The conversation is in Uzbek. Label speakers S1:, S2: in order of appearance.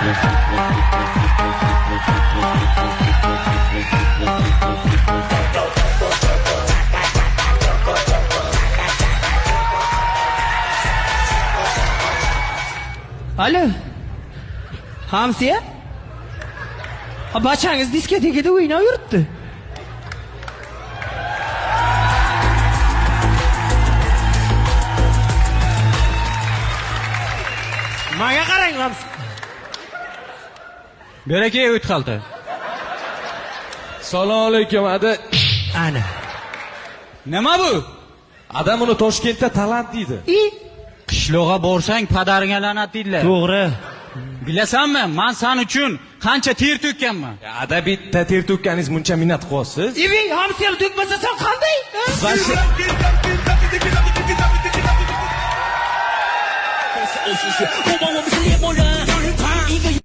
S1: Alo. Hamsiya? Bachangiz diskotekada o'ynab yuribdi. Menga qarang, Hamsiya.
S2: Beraka o't qalta.
S3: Assalomu alaykum, ada.
S1: Ana.
S2: Nima bu?
S3: Adam uni Toshkentda talant deydi.
S2: Qishloqqa borsang padaringga la'nat deydilar.
S1: To'g'ri.
S2: Bilasanmi, men sen uchun qancha ter to'kkanman.
S3: Ada bitta ter to'kkaningiz muncha minnat qilyapsiz.
S1: Ey, Hamsiya to'kmasa sen qanday?
S3: Vashi